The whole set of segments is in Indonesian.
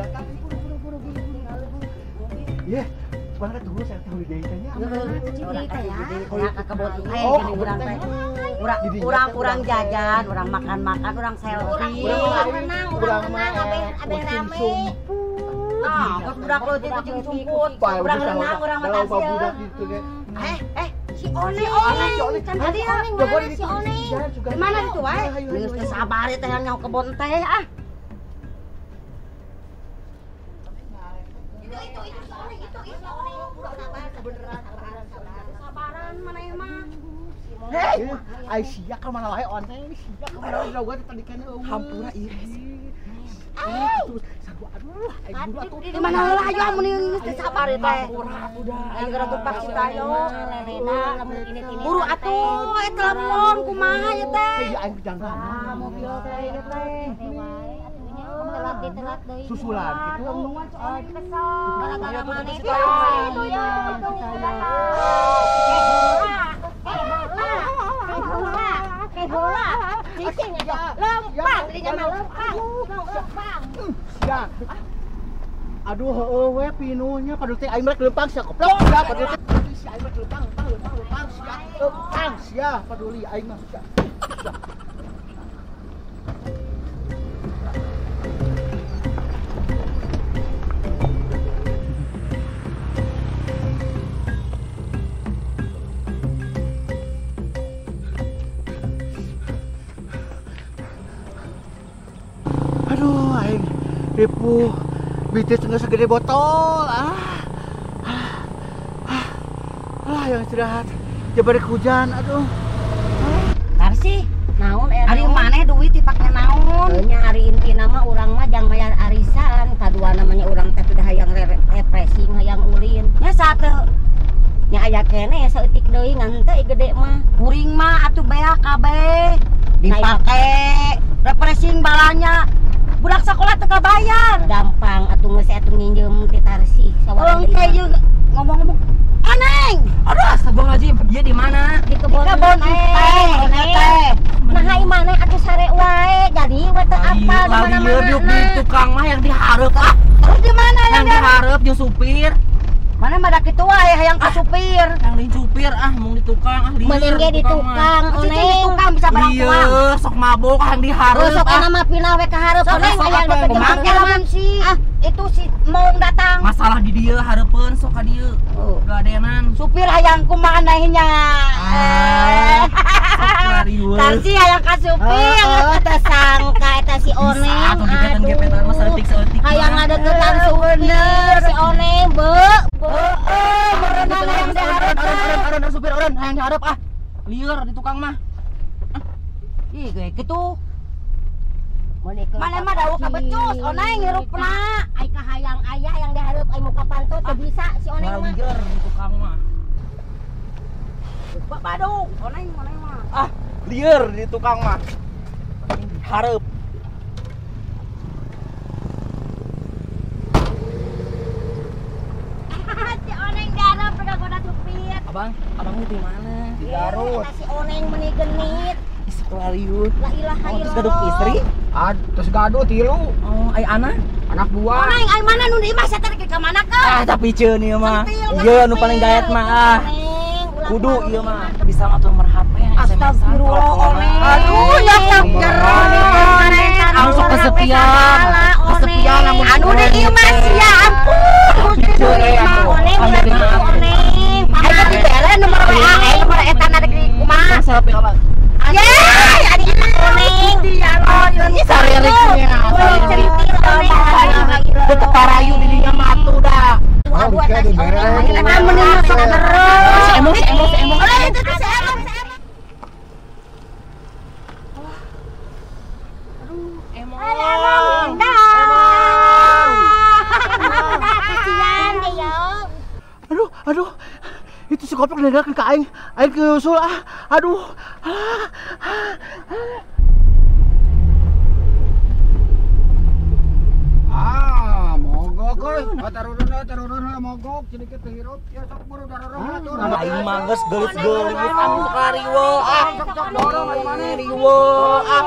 belakang. Buru. Iya. Mana tunggu saya tahu ide nya. Orang kayak kebon gini urang teh. Urang jajan, urang makan-makan, urang selfie. Urang mah abeh rame. Nah, budak leutik kucing sumput. Urang renang, urang makan budak gitu ge. Si One. Tadi si One. Di mana itu wae? Geus teh sabar teh yang kebon teh ah. Sabaran mana mah. Hei, ai sia ka mana wae on teh, sia ka mana wae gua tadi kan hampura ieu. Terus sagu aduh, ai buru atuh. Di mana heula ayo mun geus sabar teh. Hampura udah. Ayo gerak pak cita yo. Buru atuh telepon kumaha ya teh. Hei aing jangan. Mobil teh ieu teh. Telat deui. Susulan gitu. Gara-gara maneh teh. Bola. Cicing aja. Lempang dinya mah lempang. Ya. Aduh heueuh we pinunya padahal teh aing rek lempang sia goblok. Ya padahal teh si aing rek lempang sia. Lempang sia paduli aing mah sia. Aduh, aing ripuh bitis nggak segede botol. Yang istirahat. Jabar hujan, aduh. Tarsi, naon ari maneh duit dipake naon? Nya ari intina mah urang mah jang mayar arisan, kadua namanya urang teh teh hayang refreshing, hayang ulin. Nya sateu nya aya kene saeutik deui ngan teu gede mah. Kuring mah atuh beak kabeh dipake refreshing balanya. Budak sekolah teu kabayar. Gampang atuh geus atuh nginjem ti Tarsi. Sawarang teh ngomong-ngomong. Aneng. Aduh, astagfirullahaladzim. Dia di mana? Di kebon teh. Nah, ai maneh atuh sare wae. Jadi we teu apal di mana-mana. Di tukang mah yang dihareup ah. Terus di mana yang dihareup jeung supir? Mana mah da kitu wae hayang ka supir. Yang di supir ah mung di tukang ah lieur. Mending ge di tukang, Oneng. Di tukang bisa barang tua. Lieur, sok mabok yang dihareup. Sok ana mah pindah we ka hareup. Oneng aya da kejadian sih. Ah, itu si mau datang. Masalah di dieu hareupeun sok ka dieu. Gadenan. Supir hayang kumaha nya. Tarsi hayang ka supir. Teu sangka eta si Oneng. Atuh gepetan mah saeutik-saeutik. Hayang ngadeukeutan supir si Oneng, Be. Merenang yang diharap. Orang supir orang yang diharap ah. Lieur di tukang mah. Ih, kayak gitu. Mana mah dawu ka becus, Oneng hirupna. Ai ka hayang aya yang diharap ai muka pantut teu bisa si Oneng mah. Lieur di tukang mah. Badung, Oneng mah. Ah, lieur di tukang mah. Hareup. Si Oneng diharap goda-goda supir. Abang di mana? Di Garut. Si Oneng meuni genit. Sekolah lieur. La ilaha illallah. Terus gaduk istri? Terus gaduh tilu. Oh, ai anak? Anak dua. Oneng ai mana nu di imah sater ke mana ka? Ah, tapi ceun ieu mah. Ieu nu paling gaet mah ah. Kudu ieu mah bisa ngatur nomor HP yang Astagfirullah, Oneng. Aduh, ya Oneng. Langsung kesepian. Kesepian namun anu di ieu mah sia ampun. Oneng. Ayo dibere nomor WA, nomor eta na di kumaha? selfie apa? Yeay, adi Oneng. Dia lo, Ini saririknya. Beteparayu di dinya matu dah. Bisa dibere. Kita menurut terus. Emosi. Itu tuh saya. Aduh, itu si goblok ninggalkeun ka aing keusul ah. Aduh. Mogok euy. Tarurun mogok sedikit hirup. Ya sok buru darorong atur. Aing mah geus geulis-geulis anu sakariwo ah. Dorong aing maneh riwo ah.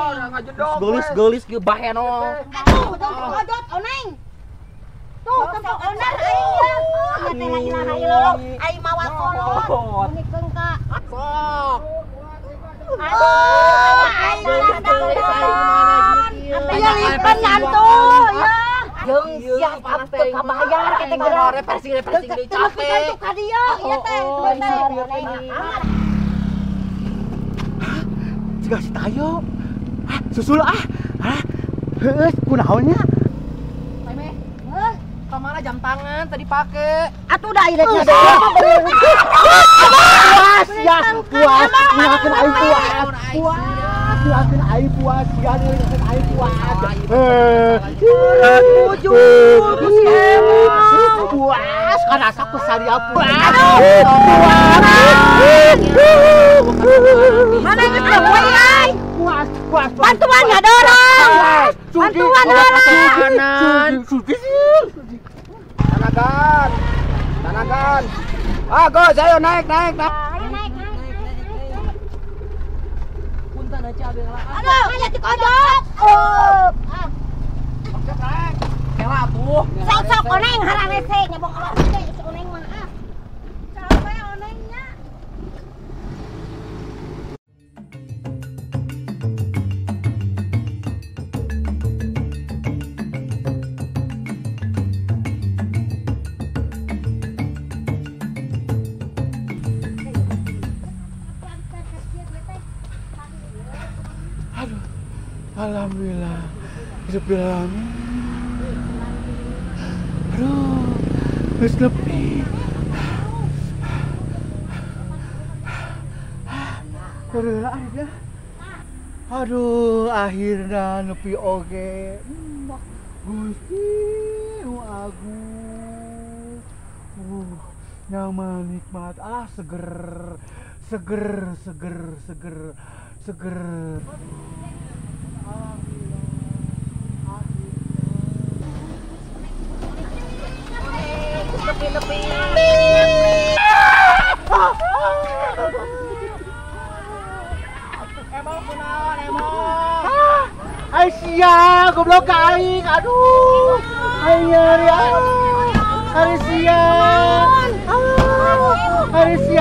Geulis-geulis ge bahenol. Aduh, dodot Oneng. onar aing ya. Ieu teh la ilaha illallah. Aing mawa kolot. Unikeun ka. Sok. Aduh, aing ya lipat nantu ya. Jeung siap teu kabayar kita geura reversing deui capek. Tentu ka dieu ieu teh. Jika si tayo. Susul Heuh, kunaonnya? Kamana jam tangan tadi pake. Atuh da ieu Puas ya, puas. Ngelakeun aing puas. Ngelakeun aing puas, ya ngelakeun aing puas. Jujur, puas, kan asa pesaria puas. mana inget boy ay? Puas. Bantuan ya dorong. Bantuan dorong. Tanagan. Gos, ayo naik. Punten aja abis lah. Aduh, kayak dikodok. Kela tuh. Sok oneng hararese nyebok keluar teh si oneng mah ah. Capek onengnya. Alhamdulillah. Hidup di dalam. Aduh, geus nepi. Aduh, akhirnya nepi oge. Gusti nu agung. Nyaman nikmat. Seger. Tepi. Aisyah, goblok ka aing. Aduh. Aisyah,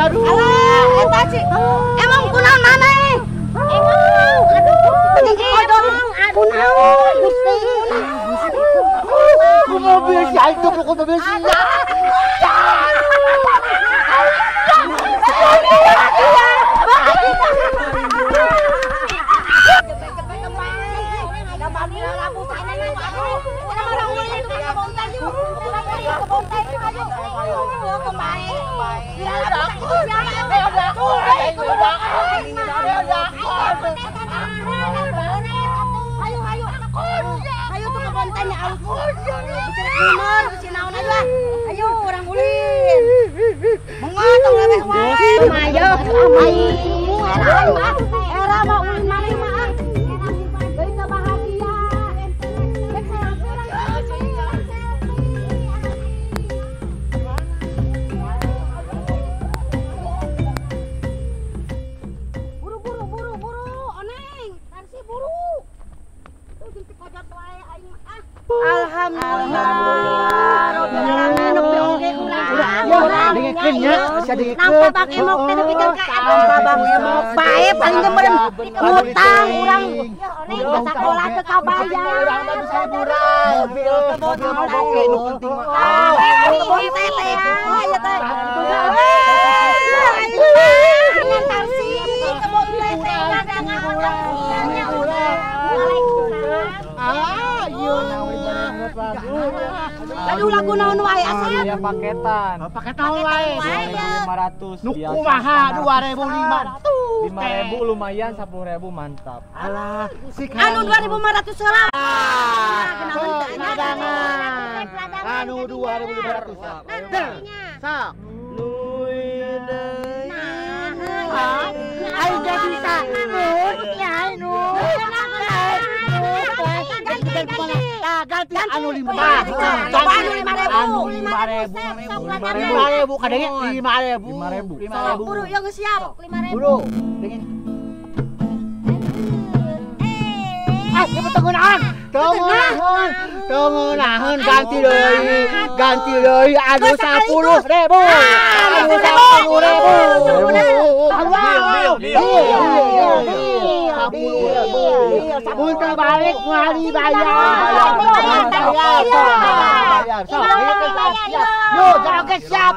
aduh. Alah, eta sih. Emang kunaon maneh? Aduh, dikodong. Kunaon Gusti? Ku mobil si aing tuh ku mobil si. Ayo tuh ke bontanya ayo orang ulin. Mengatong leweh wae. Ayo, era mah ulin maneh mah. Deui kebahagiaan. Buru, oneng. Tarsi buru. Tuh gitu kojot wae aing mah. Alhamdulillah. Dengekeun nya, asa dengekeun. Nampa Bang Emok teh dipikeun ka Bang Emok bae paling gemeun ngutang urang. Oneng sakola teu kabayar. Urang mah bisa liburan. Mobil mah oke nu penting mah. Kebon teh teh aya teh. Dengan tarsi kebon teh teh dagangan. Aduh lagu naon wae asal. Iya paketan. Paketan wae. 500 Nu kumaha 2.500. 5.000 lumayan, 10.000 mantap. Alah, si Anu 2.500 heula. Anu 2.500. Sok. Ayo jadi bisa. Ya anu. Ganti anu 5. Coba anu 5.000. Anu 5.000 kadenge 5.000. Buru yang siap 5.000. Buru. Dengan ieu betul gunaan. Tunggu nahan ganti deui. Aduh 10.000. Aduh 10.000. Mun balik ngali bayar. Yo, joget siap.